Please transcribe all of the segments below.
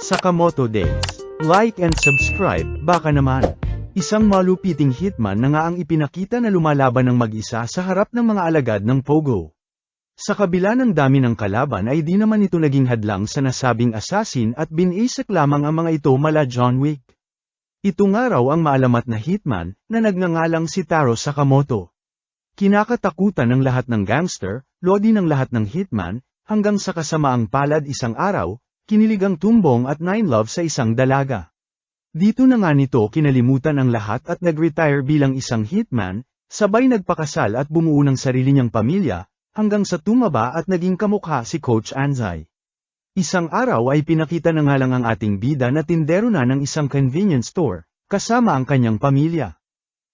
Sakamoto Days. Like and subscribe, baka naman. Isang malupiting hitman na nga ang ipinakita na lumalaban ng mag-isa sa harap ng mga alagad ng Pogo. Sa kabila ng dami ng kalaban ay di naman ito naging hadlang sa nasabing assassin at binisak lamang ang mga ito mala John Wick. Ito nga raw ang maalamat na hitman na nagngangalang si Taro Sakamoto. Kinakatakutan ng lahat ng gangster, lodi ng lahat ng hitman, hanggang sa kasamaang palad isang araw, kinilig ang tumbong at 9 love sa isang dalaga. Dito na nga nito kinalimutan ang lahat at nag-retire bilang isang hitman, sabay nagpakasal at bumuo ng sarili niyang pamilya, hanggang sa tumaba at naging kamukha si Coach Anzai. Isang araw ay pinakita na nga lang ang ating bida na tindero na ng isang convenience store, kasama ang kanyang pamilya.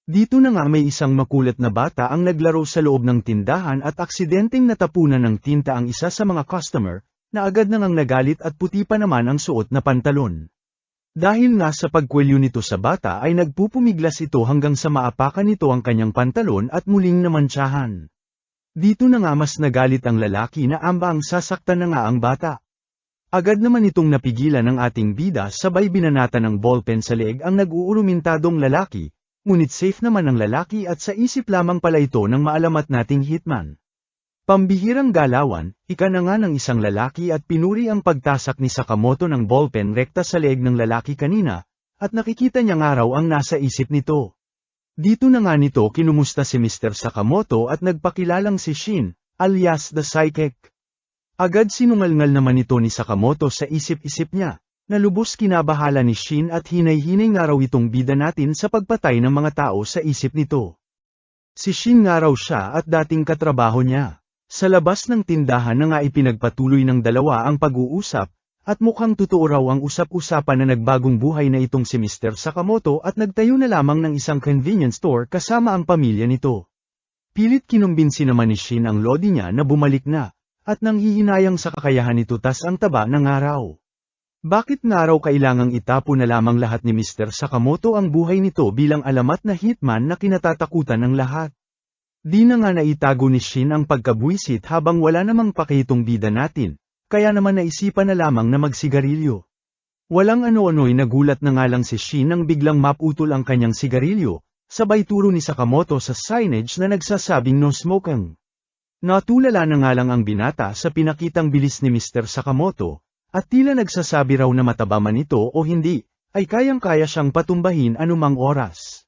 Dito na nga may isang makulat na bata ang naglaro sa loob ng tindahan at aksidenteng natapunan ng tinta ang isa sa mga customer, na agad nang nagalit at puti pa naman ang suot na pantalon. Dahil nga sa pagkwelyo nito sa bata ay nagpupumiglas ito hanggang sa maapakan nito ang kanyang pantalon at muling namantsahan. Dito na nga mas nagalit ang lalaki na ambang sasaktan na nga ang bata. Agad naman itong napigilan ng ating bida sabay binanata ng ballpen sa leeg ang nag-uurumintadong lalaki, ngunit safe naman ang lalaki at sa isip lamang pala ito ng maalamat nating hitman. Pambihirang galawan, ika na nga ng isang lalaki at pinuri ang pagtasak ni Sakamoto ng ballpen rekta sa leeg ng lalaki kanina, at nakikita niya nga raw ang nasa isip nito. Dito na nga nito kinumusta si Mr. Sakamoto at nagpakilalang si Shin, alias The Psychic. Agad sinungalngal naman ito ni Sakamoto sa isip-isip niya, na lubos kinabahala ni Shin at hinay-hinay nga raw itong bida natin sa pagpatay ng mga tao sa isip nito. Si Shin nga raw siya at dating katrabaho niya. Sa labas ng tindahan na nga ipinagpatuloy ng dalawa ang pag-uusap, at mukhang totoo raw ang usap-usapan na nagbagong buhay na itong si Mr. Sakamoto at nagtayo na lamang ng isang convenience store kasama ang pamilya nito. Pilit kinumbinsi naman ni Shin ang lodi niya na bumalik na, at nanghihinayang sa kakayahan nito tas ang taba ng araw. Bakit nga raw kailangang itapo na lamang lahat ni Mr. Sakamoto ang buhay nito bilang alamat na hitman na kinatatakutan ng lahat? Di na nga naitago ni Shin ang pagkabwisit habang wala namang pakitong bida natin, kaya naman naisipan na lamang na magsigarilyo. Walang ano-ano'y nagulat na nga lang si Shin nang biglang maputol ang kanyang sigarilyo, sabay turo ni Sakamoto sa signage na nagsasabing no smoking. Natulala na nga lang ang binata sa pinakitang bilis ni Mr. Sakamoto, at tila nagsasabi raw na mataba man ito o hindi, ay kayang-kaya siyang patumbahin anumang oras.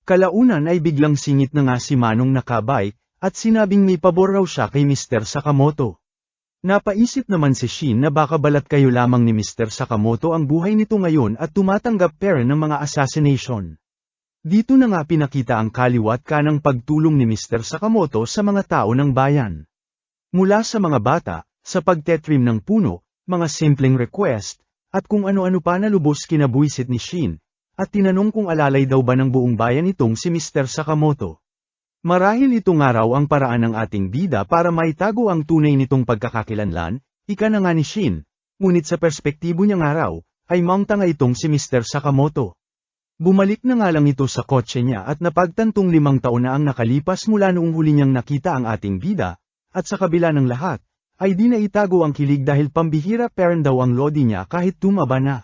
Kalaunan ay biglang singit na nga si Manong nakabike, at sinabing may pabor raw siya kay Mr. Sakamoto. Napaisip naman si Shin na baka balat kayo lamang ni Mr. Sakamoto ang buhay nito ngayon at tumatanggap pera ng mga assassination. Dito na nga pinakita ang kaliwat kanang pagtulong ni Mr. Sakamoto sa mga tao ng bayan. Mula sa mga bata, sa pagtetrim ng puno, mga simpleng request, at kung ano-ano pa na lubos kinabuisit ni Shin, at tinanong kung alalay daw ba ng buong bayan itong si Mr. Sakamoto. Marahil ito nga raw ang paraan ng ating bida para maitago ang tunay nitong pagkakakilanlan, ika na nga ni Shin, ngunit sa perspektibo niya nga raw, ay mangtanga itong si Mr. Sakamoto. Bumalik na nga lang ito sa kotse niya at napagtantong 5 taon na ang nakalipas mula noong huli niyang nakita ang ating bida, at sa kabila ng lahat, ay di na itago ang kilig dahil pambihira parent daw ang lodi niya kahit tumaba na.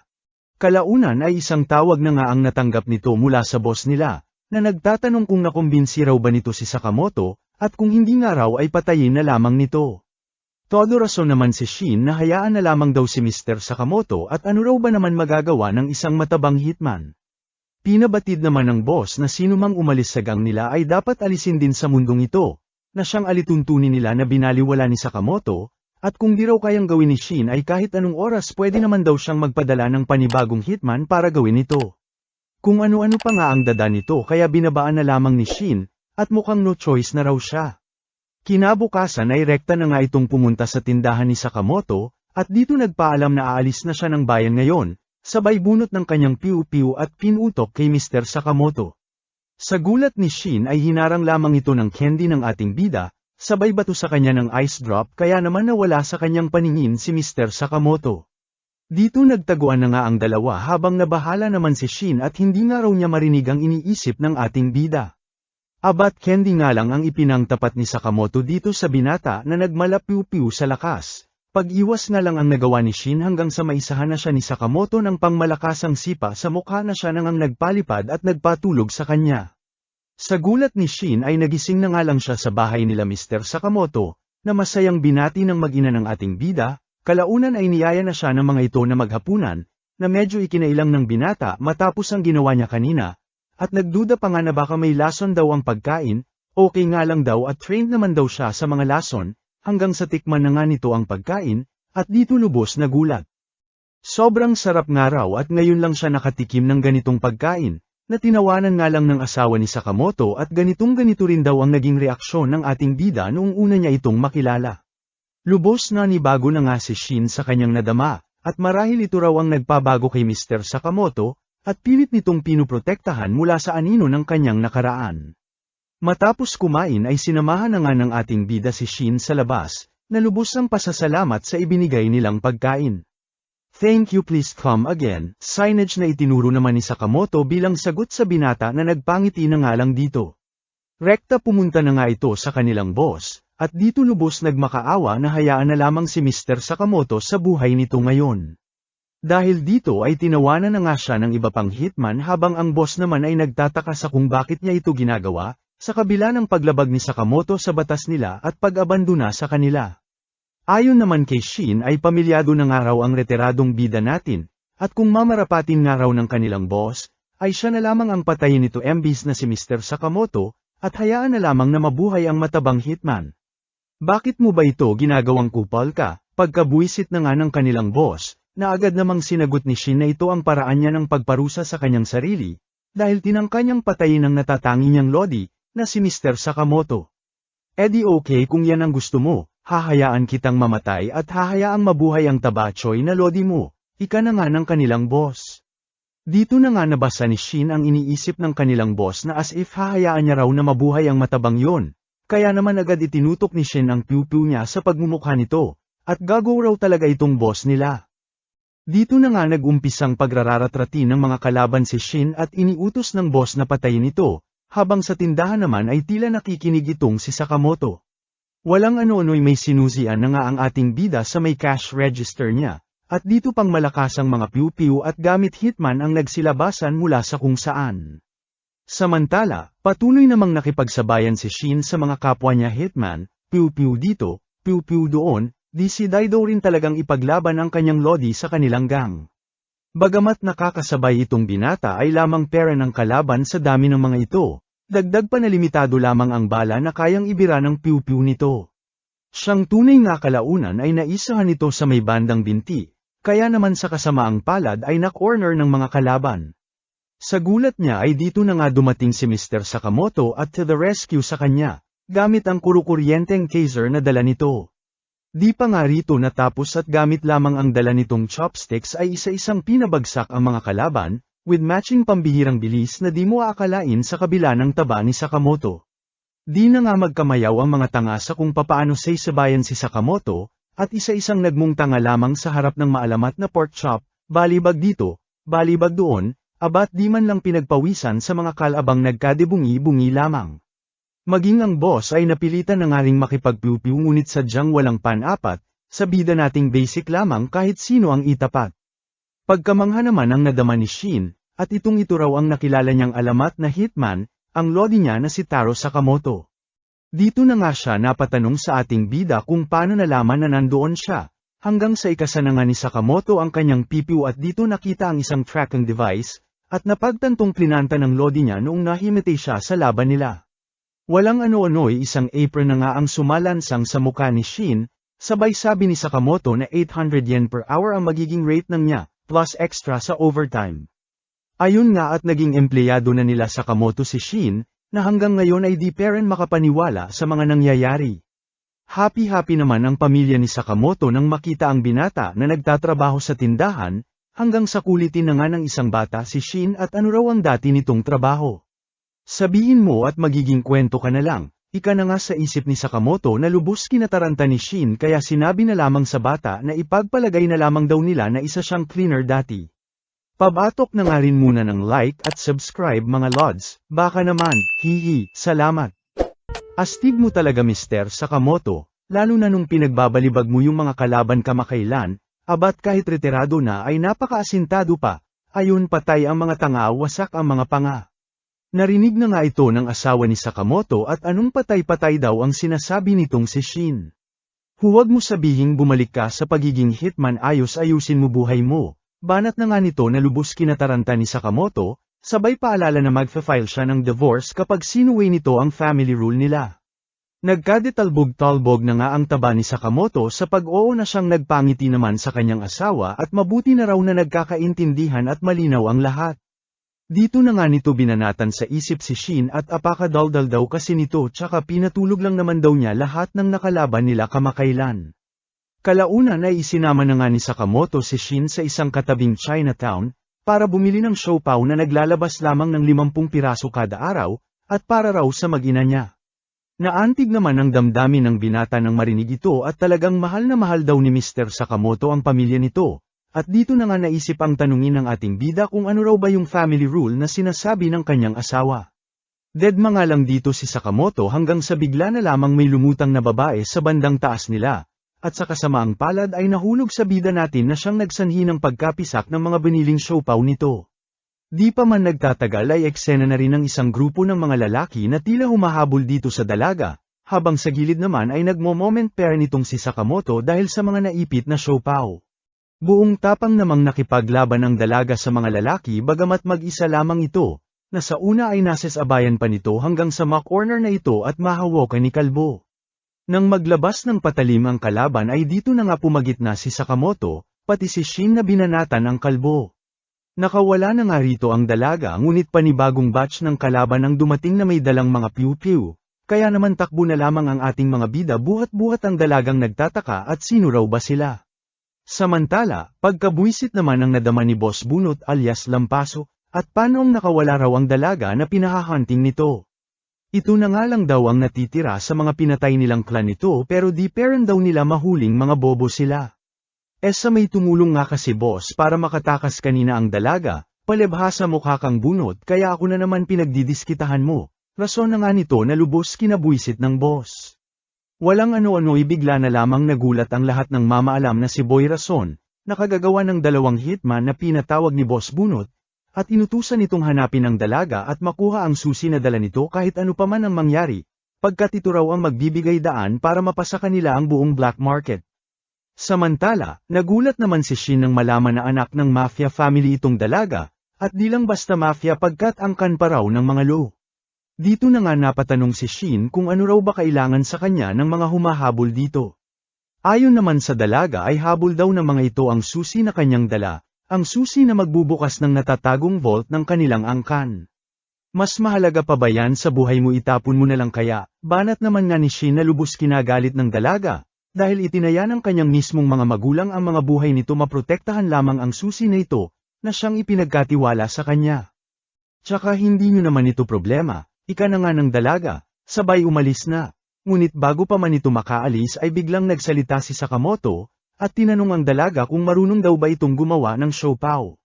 Kalaunan ay isang tawag na nga ang natanggap nito mula sa boss nila, na nagtatanong kung nakumbinsi raw ba nito si Sakamoto, at kung hindi nga raw ay patayin na lamang nito. Todo rason naman si Shin na hayaan na lamang daw si Mr. Sakamoto at ano raw ba naman magagawa ng isang matabang hitman. Pinabatid naman ng boss na sino mang umalis sa gang nila ay dapat alisin din sa mundong ito, na siyang alituntunin nila na binaliwala ni Sakamoto, at kung di raw kayang gawin ni Shin ay kahit anong oras pwede naman daw siyang magpadala ng panibagong hitman para gawin ito. Kung ano-ano pa nga ang dada nito kaya binabaan na lamang ni Shin, at mukhang no choice na raw siya. Kinabukasan ay rekta na nga itong pumunta sa tindahan ni Sakamoto, at dito nagpaalam na aalis na siya ng bayan ngayon, sabay bunot ng kanyang piu-piu at pinutok kay Mr. Sakamoto. Sa gulat ni Shin ay hinarang lamang ito ng candy ng ating bida, sabay bato sa kanya ng ice drop kaya naman nawala sa kanyang paningin si Mr. Sakamoto. Dito nagtaguan na nga ang dalawa habang nabahala naman si Shin at hindi nga raw niya marinig ang iniisip ng ating bida. Abat candy nga lang ang ipinangtapat ni Sakamoto dito sa binata na nagmalapiw-piw sa lakas, Pag-iwas nga lang ang nagawa ni Shin hanggang sa maisahan na siya ni Sakamoto ng pangmalakasang sipa sa mukha na siya nang nagpalipad at nagpatulog sa kanya. Sa gulat ni Shin ay nagising na nga lang siya sa bahay nila Mr. Sakamoto, na masayang binati ng mag-ina ng ating bida, kalaunan ay niyaya na siya ng mga ito na maghapunan, na medyo ikinailang ng binata matapos ang ginawa niya kanina, at nagduda pa nga na baka may lason daw ang pagkain, okay nga lang daw at trained naman daw siya sa mga lason, hanggang sa tikman na nga nito ang pagkain, at dito lubos na gulat. Sobrang sarap nga raw at ngayon lang siya nakatikim ng ganitong pagkain, na tinawanan nga lang ng asawa ni Sakamoto at ganitong-ganito rin daw ang naging reaksyon ng ating bida noong una niya itong makilala. Lubos na nibago na nga si Shin sa kanyang nadama, at marahil ito raw ang nagpabago kay Mr. Sakamoto, at pilit nitong pinuprotektahan mula sa anino ng kanyang nakaraan. Matapos kumain ay sinamahan na nga ng ating bida si Shin sa labas, na lubos ang pasasalamat sa ibinigay nilang pagkain. Thank you, please come again, signage na itinuro naman ni Sakamoto bilang sagot sa binata na nagpangiti na nga lang dito. Rekta pumunta na nga ito sa kanilang boss, at dito lubos nagmakaawa na hayaan na lamang si Mr. Sakamoto sa buhay nito ngayon. Dahil dito ay tinawanan na nga siya ng iba pang hitman habang ang boss naman ay nagtataka sa kung bakit niya ito ginagawa, sa kabila ng paglabag ni Sakamoto sa batas nila at pag-abandona sa kanila. Ayon naman kay Shin ay pamilyado na nga raw ang retiradong bida natin, at kung mamarapatin nga raw ng kanilang boss, ay siya na lamang ang patayin nito imbis na si Mr. Sakamoto, at hayaan na lamang na mabuhay ang matabang hitman. Bakit mo ba ito ginagawang kupal ka? Pagkabuisit na nga ng kanilang boss, na agad namang sinagot ni Shin na ito ang paraan niya ng pagparusa sa kanyang sarili, dahil tinangka niyang patayin ang natatangi niyang lodi, na si Mr. Sakamoto. Di okay kung yan ang gusto mo, hahayaan kitang mamatay at hahayaang mabuhay ang tabachoy na lodi mo, ika na nga ng kanilang boss. Dito na nga nabasa ni Shin ang iniisip ng kanilang boss na as if hahayaan niya raw na mabuhay ang matabang yon, kaya naman agad itinutok ni Shin ang piu-piu niya sa pagmumukha nito, at gagaw raw talaga itong boss nila. Dito na nga nag-umpisang pagrararatratin ng mga kalaban si Shin at iniutos ng boss na patayin ito, habang sa tindahan naman ay tila nakikinig itong si Sakamoto. Walang ano-ano'y may sinusian na nga ang ating bida sa may cash register niya, at dito pang malakasang mga piu-piu at gamit hitman ang nagsilabasan mula sa kung saan. Samantala, patuloy namang nakipagsabayan si Shin sa mga kapwa niya hitman, piu-piu dito, piu-piu doon, di si Daido rin talagang ipaglaban ang kanyang lodi sa kanilang gang. Bagamat nakakasabay itong binata ay lamang pera ng kalaban sa dami ng mga ito, dagdag pa na limitado lamang ang bala na kayang ibira ng piu-piu nito. Siyang tunay na kalaunan ay naisahan nito sa may bandang binti, kaya naman sa kasamaang palad ay na-corner ng mga kalaban. Sa gulat niya ay dito na nga dumating si Mr. Sakamoto at to the rescue sa kanya, gamit ang kurukuryenteng taser na dala nito. Di pa nga rito natapos at gamit lamang ang dala nitong chopsticks ay isa-isang pinabagsak ang mga kalaban, with matching pambihirang bilis na di mo aakalain sa kabila ng taba ni Sakamoto. Di na nga magkamayaw ang mga tanga sa kung papaano saysabayan si Sakamoto, at isa-isang nagmungtanga lamang sa harap ng maalamat na pork chop, balibag dito, balibag doon, abat di man lang pinagpawisan sa mga kalabang nagkadebungi-bungi lamang. Maging ang boss ay napilitan na nga ring makipagpiu-piu ngunit sadyang walang pan-apat, sa bida nating basic lamang kahit sino ang itapat. Pagkamangha naman ang nadama ni Shin, at itong ito raw ang nakilala niyang alamat na hitman, ang lodi niya na si Taro Sakamoto. Dito na nga siya napatanong sa ating bida kung paano nalaman na nandoon siya, hanggang sa ikasa na nga ni Sakamoto ang kanyang pipiu at dito nakita ang isang tracking device, at napagtantong plinanta ng lodi niya noong nahimatay siya sa laban nila. Walang ano-ano'y isang apron na nga ang sumalansang sa mukha ni Shin, sabay sabi ni Sakamoto na 800 yen per hour ang magiging rate ng niya, plus extra sa overtime. Ayun nga at naging empleyado na nila Sakamoto si Shin, na hanggang ngayon ay di pa rin makapaniwala sa mga nangyayari. Happy-happy naman ang pamilya ni Sakamoto nang makita ang binata na nagtatrabaho sa tindahan, hanggang sa kulitin na nga ng isang bata si Shin at ano raw ang dati nitong trabaho. Sabihin mo at magiging kwento ka na lang, ika na nga sa isip ni Sakamoto na lubos kinataranta ni Shin kaya sinabi na lamang sa bata na ipagpalagay na lamang daw nila na isa siyang cleaner dati. Pabatok na nga rin muna ng like at subscribe mga lods, baka naman, hihi, salamat. Astig mo talaga Mr. Sakamoto, lalo na nung pinagbabalibag mo yung mga kalaban kamakailan, abat kahit retirado na ay napakaasintado pa, ayun patay ang mga tanga wasak ang mga panga. Narinig na nga ito ng asawa ni Sakamoto at anong patay-patay daw ang sinasabi nitong si Shin. Huwag mo sabihing bumalik ka sa pagiging hitman ayos-ayusin mo buhay mo, banat na nga nito na lubos kinataranta ni Sakamoto, sabay paalala na magfa-file siya ng divorce kapag sinuway nito ang family rule nila. Nagkadetalbog-talbog na nga ang taba ni Sakamoto sa pag-oo na siyang nagpangiti naman sa kanyang asawa at mabuti na raw na nagkakaintindihan at malinaw ang lahat. Dito na nga nito binanatan sa isip si Shin at apakadaldal daw kasi nito tsaka pinatulog lang naman daw niya lahat ng nakalaban nila kamakailan. Kalaunan ay isinama na nga ni Sakamoto si Shin sa isang katabing Chinatown, para bumili ng siopaw na naglalabas lamang ng 50 piraso kada araw, at para raw sa mag-ina niya. Naantig naman ang damdamin ng binata nang marinig ito at talagang mahal na mahal daw ni Mr. Sakamoto ang pamilya nito. At dito na nga naisip ang tanungin ng ating bida kung ano raw ba yung family rule na sinasabi ng kanyang asawa. Deadma nga lang dito si Sakamoto hanggang sa bigla na lamang may lumutang na babae sa bandang taas nila, at sa kasamaang palad ay nahulog sa bida natin na siyang nagsanhi ng pagkapisak ng mga biniling siopaw nito. Di pa man nagtatagal ay eksena na rin ng isang grupo ng mga lalaki na tila humahabol dito sa dalaga, habang sa gilid naman ay nagmo-moment pair nitong si Sakamoto dahil sa mga naipit na siopaw. Buong tapang namang nakipaglaban ang dalaga sa mga lalaki bagamat mag-isa lamang ito, na sa una ay nasasabayan pa nito hanggang sa corner na ito at mahawakan ni Kalbo. Nang maglabas ng patalim ang kalaban ay dito na nga pumagitna si Sakamoto, pati si Shin na binanatan ang Kalbo. Nakawala na nga rito ang dalaga ngunit panibagong batch ng kalaban ang dumating na may dalang mga piu-piu, kaya naman takbo na lamang ang ating mga bida buhat-buhat ang dalagang nagtataka at sino raw ba sila. Samantala, pagkabuisit naman ang nadama ni Boss Bunot alias Lampaso, at paanoong nakawala raw ang dalaga na pinahahunting nito. Ito na nga lang daw ang natitira sa mga pinatay nilang clan nito pero di peren daw nila mahuling mga bobo sila. Sa may tumulong nga kasi boss para makatakas kanina ang dalaga, palibhasa mukha kang bunot kaya ako na naman pinagdidiskitahan mo, rason na nga nito na lubos kinabuisit ng boss. Walang ano-ano ibigla na lamang nagulat ang lahat ng mamaalam na si Boy Rason, nakagagawa ng 2 hitman na pinatawag ni Boss Bunot, at inutusan itong hanapin ang dalaga at makuha ang susi na dala nito kahit ano pa man ang mangyari, pagkat ito raw ang magbibigay daan para mapasa kanila ang buong black market. Samantala, nagulat naman si Shin nang malaman na anak ng mafia family itong dalaga, at di lang basta mafia pagkat angkan pa raw ng mga lo. Dito na nga napatanong si Shin kung ano raw ba kailangan sa kanya ng mga humahabol dito. Ayon naman sa dalaga ay habol daw ng mga ito ang susi na kanyang dala, ang susi na magbubukas ng natatagong vault ng kanilang angkan. Mas mahalaga pa ba yan sa buhay mo itapon mo na lang kaya, banat naman nga ni Shin na lubos kinagalit ng dalaga, dahil itinaya ng kanyang mismong mga magulang ang mga buhay nito maprotektahan lamang ang susi na ito, na siyang ipinagkatiwala sa kanya. Tsaka hindi nyo naman ito problema. Ika na nga ng dalaga, sabay umalis na. Ngunit bago pa man ito makaalis ay biglang nagsalita si Sakamoto, at tinanong ang dalaga kung marunong daw ba itong gumawa ng siopaw.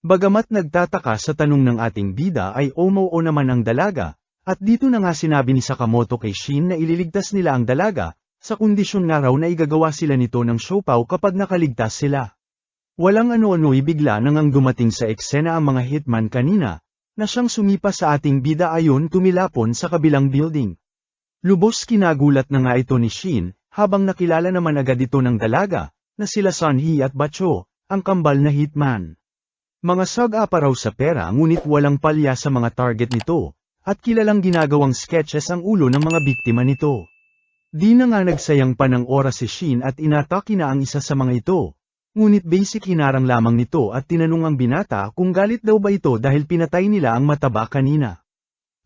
Bagamat nagtataka sa tanong ng ating bida ay oo naman ang dalaga, at dito na nga sinabi ni Sakamoto kay Shin na ililigtas nila ang dalaga, sa kondisyon nga raw na igagawa sila nito ng siopaw kapag nakaligtas sila. Walang ano-ano ibigla nang ang dumating sa eksena ang mga hitman kanina, na siyang sumipa sa ating bida ayon tumilapon sa kabilang building. Lubos kinagulat na nga ito ni Shin, habang nakilala naman agad ito ng dalaga, na sila Sunhee at Bacho, ang kambal na hitman. Mga sag-apa raw sa pera ngunit walang palya sa mga target nito, at kilalang ginagawang sketches ang ulo ng mga biktima nito. Di na nga nagsayang pa ng oras si Shin at inatake na ang isa sa mga ito. Ngunit basic hinarang lamang nito at tinanong ang binata kung galit daw ba ito dahil pinatay nila ang mataba kanina.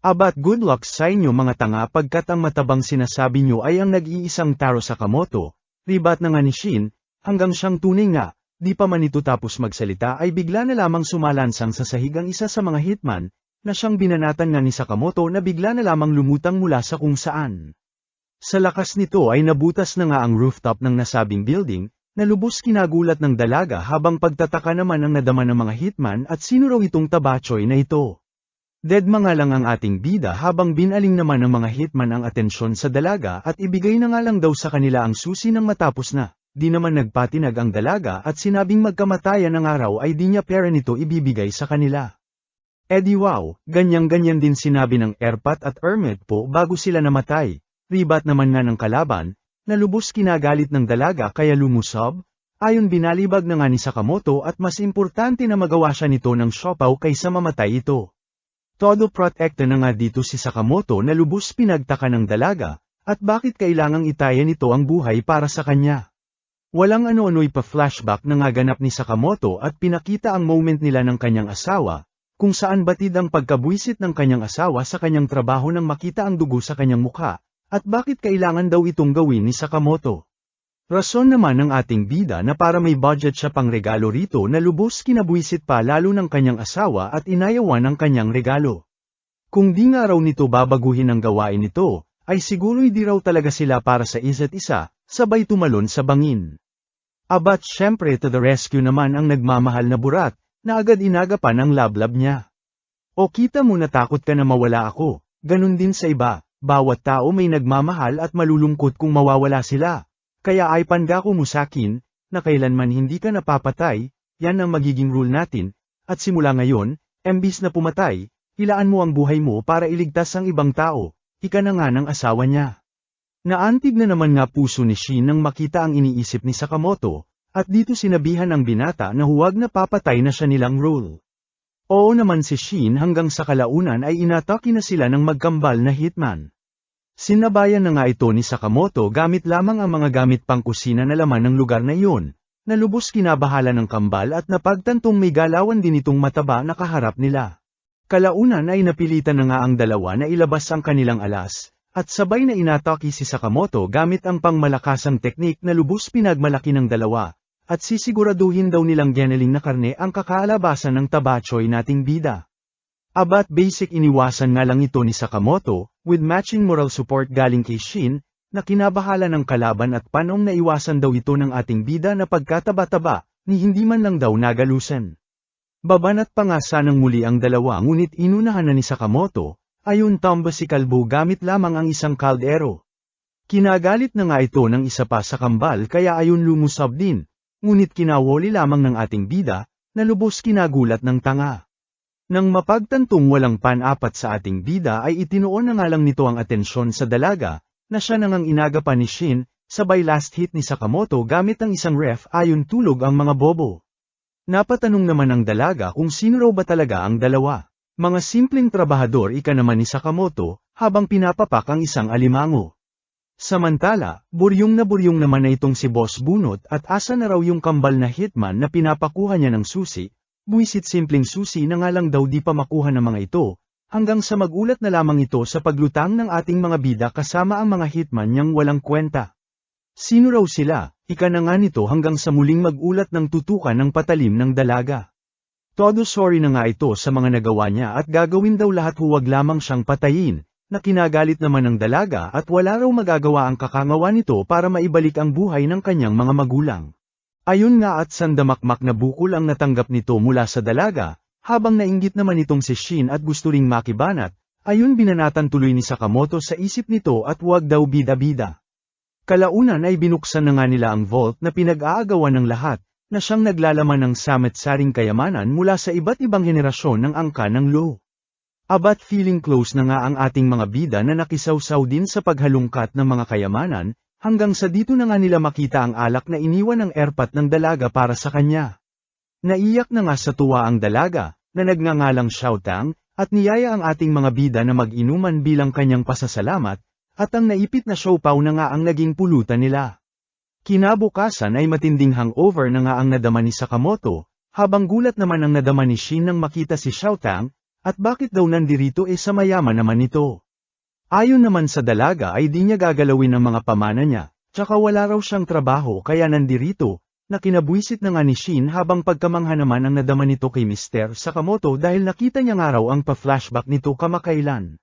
Abat good luck sa inyo mga tanga pagkat ang matabang sinasabi nyo ay ang nag-iisang Taro Sakamoto, ribat na nga ni Shin, hanggang siyang tunay nga, di pa man ito tapos magsalita ay bigla na lamang sumalansang sa sahig ang isa sa mga hitman, na siyang binanatan nga ni Sakamoto na bigla na lamang lumutang mula sa kung saan. Sa lakas nito ay nabutas na nga ang rooftop ng nasabing building, na lubos kinagulat ng dalaga habang pagtataka naman ang nadama ng mga hitman at sino raw itong tabachoy na ito. Deadma nga lang ang ating bida habang binaling naman ng mga hitman ang atensyon sa dalaga at ibigay na nga lang daw sa kanila ang susi nang matapos na. Di naman nagpatinag ang dalaga at sinabing magkamatayan ng araw ay di niya pera nito ibibigay sa kanila. Di wow, ganyan-ganyan din sinabi ng Erpat at Ermet po bago sila namatay. Ribat naman nga ng kalaban, na lubos kinagalit ng dalaga kaya lumusob. Ayon binalibag na nga ni Sakamoto at mas importante na magawa siya nito ng siopaw kaysa mamatay ito. Todo protekta na nga dito si Sakamoto na lubos pinagtaka ng dalaga, at bakit kailangang itaya nito ang buhay para sa kanya. Walang ano-ano'y pa-flashback na nga ganap ni Sakamoto at pinakita ang moment nila ng kanyang asawa, kung saan batid ang pagkabwisit ng kanyang asawa sa kanyang trabaho nang makita ang dugo sa kanyang mukha, at bakit kailangan daw itong gawin ni Sakamoto. Rason naman ng ating bida na para may budget siya pang regalo rito na lubos kinabwisit pa lalo ng kanyang asawa at inayawan ang kanyang regalo. Kung di nga raw nito babaguhin ang gawain nito, ay siguro'y di raw talaga sila para sa isa't isa, sabay tumalon sa bangin. Abat syempre to the rescue naman ang nagmamahal na burat, na agad inagapan ang lablab niya. O kita mo natakot ka na mawala ako, ganun din sa iba, bawat tao may nagmamahal at malulungkot kung mawawala sila. Kaya ay pangako mo sakin, na kailanman hindi ka napapatay, yan ang magiging rule natin, at simula ngayon, imbis na pumatay, ilaan mo ang buhay mo para iligtas ang ibang tao, ika na nga ng asawa niya. Naantig na naman nga puso ni Shin nang makita ang iniisip ni Sakamoto, at dito sinabihan ang binata na huwag na papatay na siya nilang rule. Oo naman si Shin hanggang sa kalaunan ay inatake na sila ng magkambal na hitman. Sinabayan na nga ito ni Sakamoto gamit lamang ang mga gamit pangkusina na laman ng lugar na iyon, na lubos kinabahala ng kambal at napagtantong may galawan din itong mataba na kaharap nila. Kalaunan ay napilitan na nga ang dalawa na ilabas ang kanilang alas, at sabay na inatake si Sakamoto gamit ang pangmalakasang teknik na lubos pinagmalaki ng dalawa, at sisiguraduhin daw nilang geneling na karne ang kakaalabasan ng tabachoy nating bida. Abat basic iniwasan nga lang ito ni Sakamoto, with matching moral support galing kay Shin, na kinabahala ng kalaban at panong naiwasan daw ito ng ating bida na pagkataba-taba, ni hindi man lang daw nagalusan. Babanat pa nga sanang muli ang dalawa ngunit inunahan na ni Sakamoto, ayon tamba si Kalbo gamit lamang ang isang kaldero. Kinagalit na nga ito ng isa pa sa kambal kaya ayon lumusab din. Ngunit kinawoli lamang ng ating bida, na lubos kinagulat ng tanga. Nang mapagtantong walang pan-apat sa ating bida ay itinuon na nga lang nito ang atensyon sa dalaga, na siya nang inagapan ni Shin, sabay last hit ni Sakamoto gamit ang isang ref ayon tulog ang mga bobo. Napatanong naman ang dalaga kung sino raw ba talaga ang dalawa. Mga simpleng trabahador ika naman ni Sakamoto, habang pinapapak ang isang alimango. Samantala, buryong naman na itong si Boss Bunot at asa na raw yung kambal na hitman na pinapakuha niya ng susi, buwisit simpleng susi na nga lang daw di pa makuha ng mga ito, hanggang sa magulat na lamang ito sa paglutang ng ating mga bida kasama ang mga hitman niyang walang kwenta. Sino raw sila, ika na nga nito hanggang sa muling magulat ng tutukan ng patalim ng dalaga. Todo sorry na nga ito sa mga nagawa niya at gagawin daw lahat huwag lamang siyang patayin. Na kinagalit naman ng dalaga at wala raw magagawa ang kakangawa nito para maibalik ang buhay ng kanyang mga magulang. Ayun nga at sandamakmak na bukol ang natanggap nito mula sa dalaga, habang nainggit naman itong si Shin at gusto ring makibanat, ayun binanatan tuloy ni Sakamoto sa isip nito at huwag daw bida-bida. Kalaunan ay binuksan na nga nila ang vault na pinag-aagawan ng lahat, na siyang naglalaman ng samet-saring kayamanan mula sa iba't ibang henerasyon ng angka ng Lo. Abat feeling close na nga ang ating mga bida na nakisawsaw din sa paghalungkat ng mga kayamanan, hanggang sa dito na nga nila makita ang alak na iniwan ng Erpat ng dalaga para sa kanya. Naiyak na nga sa tuwa ang dalaga, na nagngangalang Xiaotang, at niyaya ang ating mga bida na mag-inuman bilang kanyang pasasalamat, at ang naipit na siopaw na nga ang naging pulutan nila. Kinabukasan ay matinding hangover na nga ang nadama ni Sakamoto, habang gulat naman ang nadama ni Shin nang makita si Xiaotang, at bakit daw nandirito sa mayaman naman ito? Ayon naman sa dalaga ay di niya gagalawin ang mga pamana niya, tsaka wala raw siyang trabaho kaya nandirito, na kinabwisit na nga ni Shin habang pagkamangha naman ang nadama nito kay Mr. Sakamoto dahil nakita niya nga raw ang pa-flashback nito kamakailan.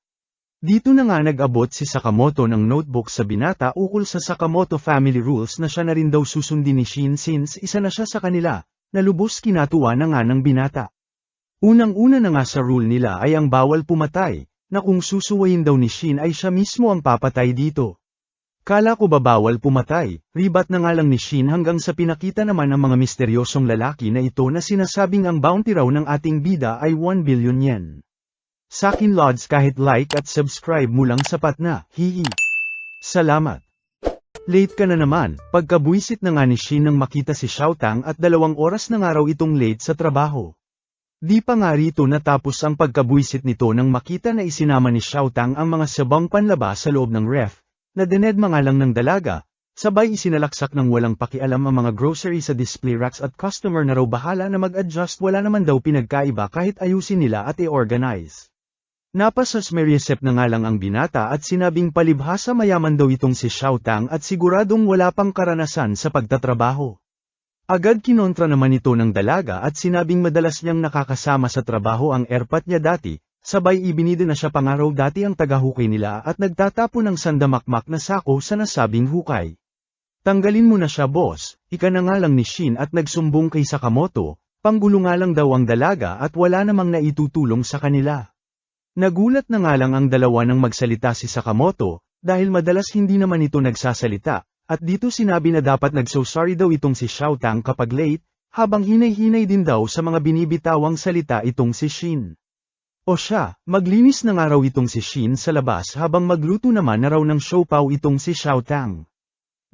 Dito na nga nag-abot si Sakamoto ng notebook sa binata ukol sa Sakamoto family rules na siya na rin daw susundin ni Shin since isa na siya sa kanila, na lubos kinatuwa na nga ng binata. Unang-una na nga sa rule nila ay ang bawal pumatay, na kung susuwayin daw ni Shin ay siya mismo ang papatay dito. Kala ko ba bawal pumatay, ribat na nga lang ni Shin hanggang sa pinakita naman ng mga misteryosong lalaki na ito na sinasabing ang bounty raw ng ating bida ay 1 billion yen. Sakin Lods kahit like at subscribe mo lang sapat na, hihi. Salamat. Late ka na naman, pagkabuisit na nga ni Shin nang makita si Xiaotang at 2 oras na nga raw itong late sa trabaho. Di pa nga rito natapos ang pagkabuisit nito nang makita na isinama ni Xiaotang ang mga sabang panlaba sa loob ng ref, na dinedma nga lang ng dalaga, sabay isinalaksak ng walang pakialam ang mga grocery sa display racks at customer na raw bahala na mag-adjust, wala naman daw pinagkaiba kahit ayusin nila at i-organize. Napasasmeriesep na nga lang ang binata at sinabing palibhasa mayaman daw itong si Xiaotang at siguradong wala pang karanasan sa pagtatrabaho. Agad kinontra naman ito ng dalaga at sinabing madalas niyang nakakasama sa trabaho ang erpat niya dati, sabay ibinido na siya pangaraw dati ang tagahukay nila at nagtatapo ng sandamakmak na sako sa nasabing hukay. Tanggalin mo na siya boss, ika na nga lang ni Shin at nagsumbong kay Sakamoto, panggulo nga lang daw ang dalaga at wala namang naitutulong sa kanila. Nagulat na nga lang ang dalawa nang magsalita si Sakamoto, dahil madalas hindi naman ito nagsasalita. At dito sinabi na dapat nagso-sorry daw itong si Xiaotang kapag late, habang hinay-hinay din daw sa mga binibitawang salita itong si Shin. O siya, maglinis na nga raw itong si Shin sa labas habang magluto naman na raw ng siopaw itong si Xiaotang.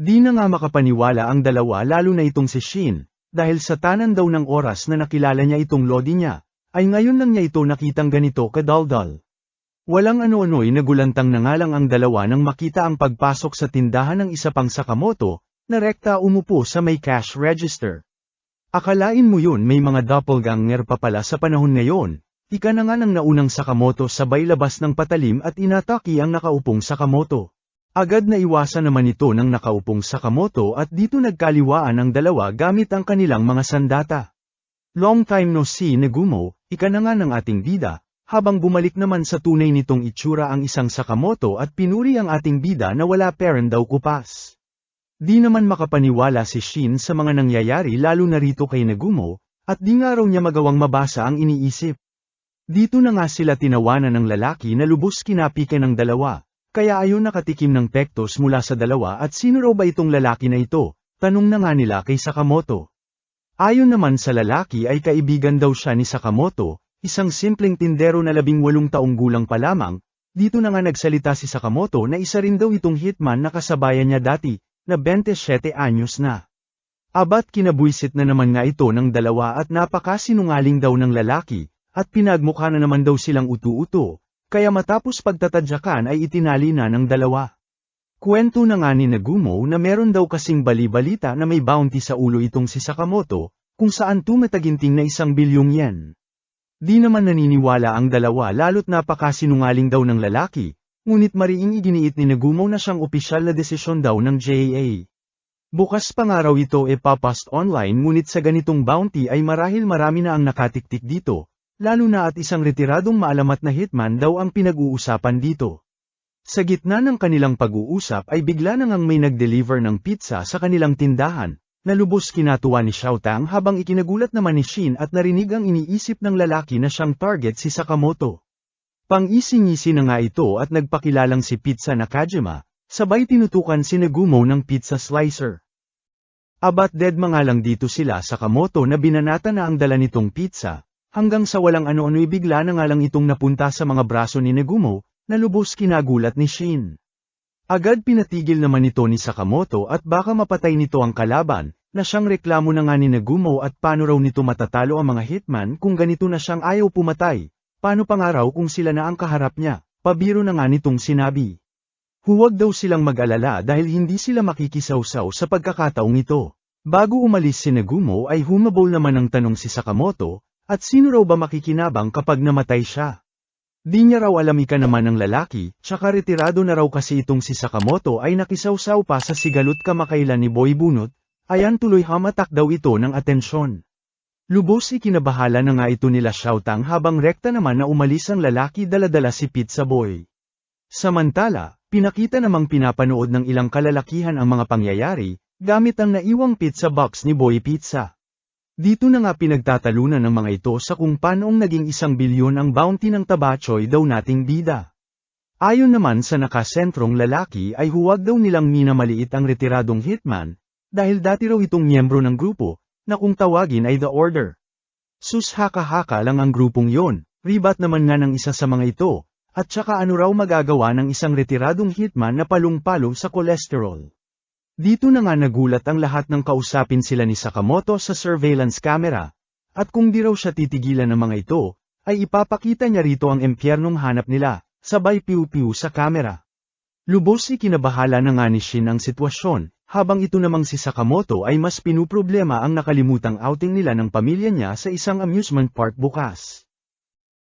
Di na nga makapaniwala ang dalawa lalo na itong si Shin, dahil sa tanan daw ng oras na nakilala niya itong lodi niya, ay ngayon lang niya ito nakitang ganito kadaldal. Walang ano-ano'y nagulantang na nga lang ang dalawa nang makita ang pagpasok sa tindahan ng isa pang Sakamoto, na rekta umupo sa may cash register. Akalain mo yun may mga doppelganger pa pala sa panahon ngayon, ika na nga ng naunang Sakamoto sabay labas ng patalim at inataki ang nakaupong Sakamoto. Agad na iwasan naman ito ng nakaupong Sakamoto at dito nagkaliwaan ang dalawa gamit ang kanilang mga sandata. Long time no see Negumo, ika na nga ng ating bida. Habang bumalik naman sa tunay nitong itsura ang isang Sakamoto at pinuri ang ating bida na wala peren daw kupas. Di naman makapaniwala si Shin sa mga nangyayari lalo na rito kay Negumo, at di nga raw niya magawang mabasa ang iniisip. Dito na nga sila tinawanan ng lalaki na lubos kinapikan ng dalawa, kaya ayon nakatikim ng pektos mula sa dalawa at sino raw ba itong lalaki na ito, tanong na nga nila kay Sakamoto. Ayon naman sa lalaki ay kaibigan daw siya ni Sakamoto, isang simpleng tindero na 18 taong gulang pa lamang. Dito na nga nagsalita si Sakamoto na isa rin daw itong hitman na kasabayan niya dati, na 27 anyos na. Abat kinabuisit na naman nga ito ng dalawa at napakasinungaling daw ng lalaki, at pinagmukha na naman daw silang utu-uto, kaya matapos pagtatadyakan ay itinali na ng dalawa. Kwento na nga ni Negumo na meron daw kasing bali-balita na may bounty sa ulo itong si Sakamoto, kung saan tumataginting na 1 bilyong yen. Di naman naniniwala ang dalawa lalo't napakasinungaling daw ng lalaki, ngunit mariing iginiit ni Negumo na siyang opisyal na desisyon daw ng JA. Bukas pa nga raw ito papost online ngunit sa ganitong bounty ay marahil marami na ang nakatiktik dito, lalo na at isang retiradong maalamat na hitman daw ang pinag-uusapan dito. Sa gitna ng kanilang pag-uusap ay bigla na ngang may nag-deliver ng pizza sa kanilang tindahan. Nalubos kinatuwa ni Xiaotang habang ikinagulat naman ni Shin at narinig ang iniisip ng lalaki na siyang target si Sakamoto. Pang-ising-isi na nga ito at nagpakilalang si Pizza Nakajima, sabay tinutukan si Negumo ng pizza slicer. Abat deadma nga lang dito sila Sakamoto na binanata na ang dala nitong pizza, hanggang sa walang ano-ano'y bigla na nga lang itong napunta sa mga braso ni Negumo, na lubos kinagulat ni Shin. Agad pinatigil naman ito ni Sakamoto at baka mapatay nito ang kalaban, na siyang reklamo na nga ni Negumo at paano raw nito matatalo ang mga hitman kung ganito na siyang ayaw pumatay, paano pa nga raw kung sila na ang kaharap niya, pabiro na nga nitong sinabi. Huwag daw silang mag-alala dahil hindi sila makikisawsaw sa pagkakataong ito. Bago umalis si Negumo ay humabol naman ng tanong si Sakamoto, at sino raw ba makikinabang kapag namatay siya? Di niya raw alam ika naman ng lalaki, tsaka retirado na raw kasi itong si Sakamoto ay nakisawsaw pa sa sigalot kamakailan ni Boy Bunot, ayan tuloy hamatak daw ito ng atensyon. Lubos ikinabahala na nga ito nila Xiaotang habang rekta naman na umalis ang lalaki dala-dala si Pizza Boy. Samantala, pinakita namang pinapanood ng ilang kalalakihan ang mga pangyayari, gamit ang naiwang pizza box ni Boy Pizza. Dito na nga pinagtatalunan ng mga ito sa kung paanoong naging 1 bilyon ang bounty ng Tabachoy daw nating bida. Ayon naman sa nakasentrong lalaki ay huwag daw nilang minamaliit ang retiradong hitman, dahil dati raw itong miyembro ng grupo, na kung tawagin ay The Order. Sus haka-haka lang ang grupong yon, ribat naman nga ng isa sa mga ito, at saka ano raw magagawa ng isang retiradong hitman na palong-palo sa kolesterol. Dito na nga nagulat ang lahat ng kausapin sila ni Sakamoto sa surveillance camera, at kung di raw siya titigilan ng mga ito, ay ipapakita niya rito ang impyernong hanap nila, sabay piu-piu sa camera. Lubos ikinabahala na nga ni Shin ang sitwasyon, habang ito namang si Sakamoto ay mas pinuproblema ang nakalimutang outing nila ng pamilya niya sa isang amusement park bukas.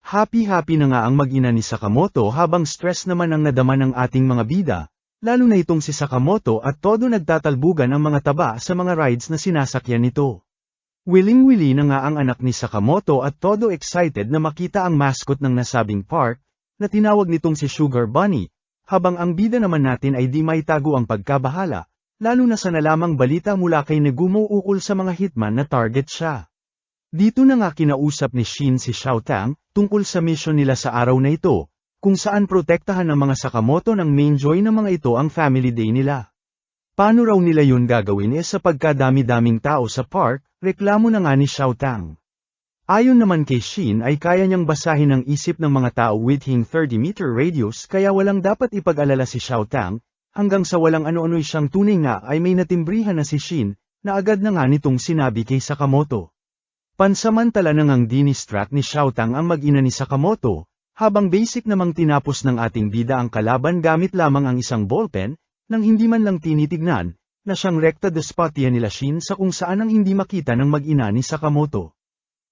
Happy-happy na nga ang mag-ina ni Sakamoto habang stress naman ang nadama ng ating mga bida, lalo na itong si Sakamoto at todo nagtatalbugan ang mga taba sa mga rides na sinasakyan nito. Wiling-wili na nga ang anak ni Sakamoto at todo excited na makita ang mascot ng nasabing park, na tinawag nitong si Sugar Bunny, habang ang bida naman natin ay di maitago ang pagkabahala, lalo na sa nalamang balita mula kay Negumo ukol sa mga hitman na target siya. Dito na nga kinausap ni Shin si Xiao Tang, tungkol sa mission nila sa araw na ito, kung saan protektahan ng mga Sakamoto ng main joy ng mga ito ang family day nila. Paano raw nila yun gagawin sa pagkadami-daming tao sa park, reklamo na nga ni Xiao Tang. Ayon naman kay Shin ay kaya niyang basahin ang isip ng mga tao within 30-meter radius kaya walang dapat ipag-alala si Xiao Tang, hanggang sa walang ano-ano'y siyang tunay nga ay may natimbrihan na si Shin, na agad na nga nitong sinabi kay Sakamoto. Pansamantala na ngang dinistract ni Xiao Tang ang mag-ina ni Sakamoto, habang basic namang tinapos ng ating bida ang kalaban gamit lamang ang isang ballpen, nang hindi man lang tinitignan, na siyang rekta despotya nila Shin sa kung saan ang hindi makita ng mag-ina ni Sakamoto.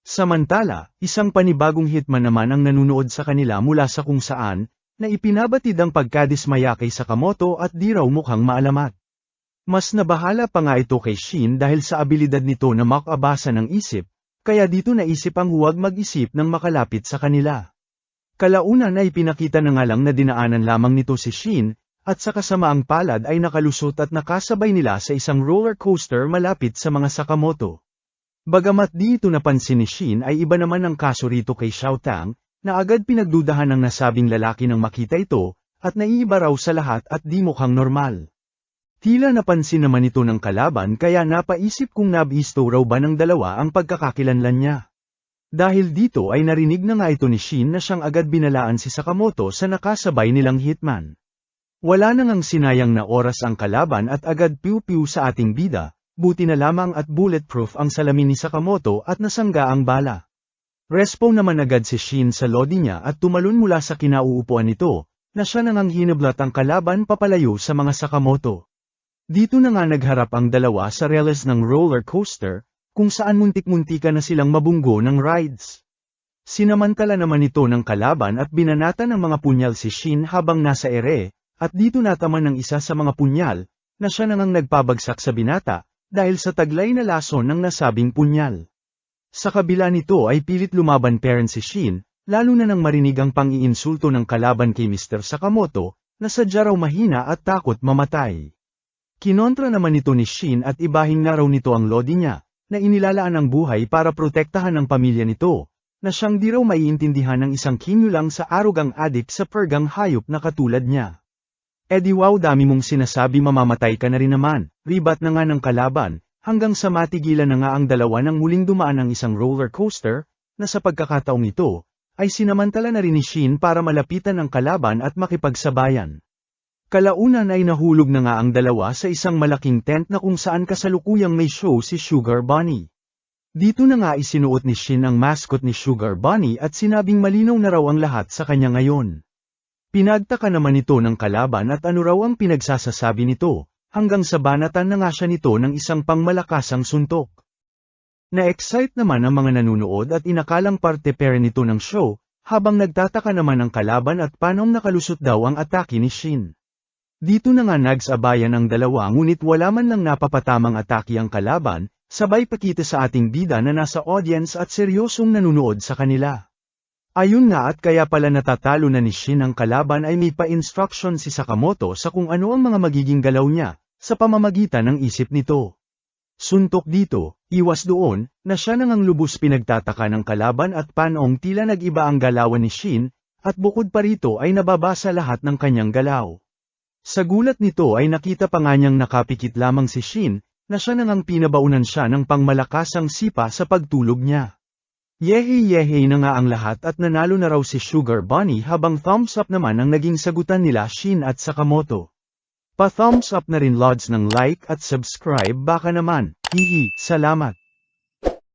Samantala, isang panibagong hitman naman ang nanunood sa kanila mula sa kung saan, na ipinabatid ang pagkadismaya kay Sakamoto at di raw mukhang maalamat. Mas nabahala pa nga ito kay Shin dahil sa abilidad nito na makabasa ng isip, kaya dito naisip ang huwag mag-isip ng makalapit sa kanila. Kalaunan ay pinakita na nga lang na dinaanan lamang nito si Shin, at sa kasamaang palad ay nakalusot at nakasabay nila sa isang roller coaster malapit sa mga Sakamoto. Bagamat di ito napansin ni Shin ay iba naman ang kaso rito kay Xiao Tang, na agad pinagdudahan ng nasabing lalaki nang makita ito, at naiiba raw sa lahat at di mukhang normal. Tila napansin naman ito ng kalaban kaya napaisip kung nabisto raw ba ng dalawa ang pagkakakilanlan niya. Dahil dito ay narinig na nga ito ni Shin na siyang agad binalaan si Sakamoto sa nakasabay nilang hitman. Wala na ngang sinayang na oras ang kalaban at agad piu-piu sa ating bida, buti na lamang at bulletproof ang salamin ni Sakamoto at nasangga ang bala. Respo naman agad si Shin sa lodi niya at tumalon mula sa kinauupuan nito, na siya na ngang hinablat ang kalaban papalayo sa mga Sakamoto. Dito na nga nagharap ang dalawa sa reles ng roller coaster, kung saan muntik-muntika na silang mabunggo ng rides. Sinamantala naman ito ng kalaban at binanata ng mga punyal si Shin habang nasa ere, at dito nataman ng isa sa mga punyal, na siya nang nagpabagsak sa binata, dahil sa taglay na lason ng nasabing punyal. Sa kabila nito ay pilit lumaban pa rin si Shin, lalo na nang marinig ang pang-iinsulto ng kalaban kay Mr. Sakamoto, na sadya raw mahina at takot mamatay. Kinontra naman ito ni Shin at ibahin na raw nito ang lodi niya, na inilalaan ang buhay para protektahan ang pamilya nito, na siyang di raw maiintindihan ng isang kinulang sa arugang adik sa pergang hayop na katulad niya. Di wow dami mong sinasabi mamamatay ka na rin naman, ribat na nga ng kalaban, hanggang sa matigilan na nga ang dalawa nang muling dumaan ng isang roller coaster, na sa pagkakataong ito, ay sinamantala na rin ni Shin para malapitan ang kalaban at makipagsabayan. Kalaunan ay nahulog na nga ang dalawa sa isang malaking tent na kung saan kasalukuyang may show si Sugar Bunny. Dito na nga isinuot ni Shin ang mascot ni Sugar Bunny at sinabing malinaw na raw ang lahat sa kanya ngayon. Pinagtaka naman ito ng kalaban at ano raw ang pinagsasasabi nito, hanggang sa banatan na nga siya nito ng isang pangmalakasang suntok. Na-excite naman ang mga nanunood at inakalang parte pera nito ng show, habang nagtataka naman ang kalaban at paanong nakalusot daw ang atake ni Shin. Dito na nga nagsabayan ang dalawa ngunit wala man lang napapatamang atake ang kalaban, sabay pakita sa ating bida na nasa audience at seryosong nanunood sa kanila. Ayun nga at kaya pala natatalo na ni Shin ang kalaban ay may pa-instruction si Sakamoto sa kung ano ang mga magiging galaw niya, sa pamamagitan ng isip nito. Suntok dito, Iwas doon, na siya nang ang lubos pinagtataka ng kalaban at panong tila nag-iba ang galawan ni Shin, at bukod pa rito ay nababasa lahat ng kanyang galaw. Sa gulat nito ay nakita pa nga niyang nakapikit lamang si Shin, na siya nang ang pinabaunan siya ng pangmalakasang sipa sa pagtulog niya. Yehe na nga ang lahat at nanalo na raw si Sugar Bunny habang thumbs up naman ang naging sagutan nila Shin at Sakamoto. Pa-thumbs up na rin lods ng like at subscribe baka naman, hihi, salamat.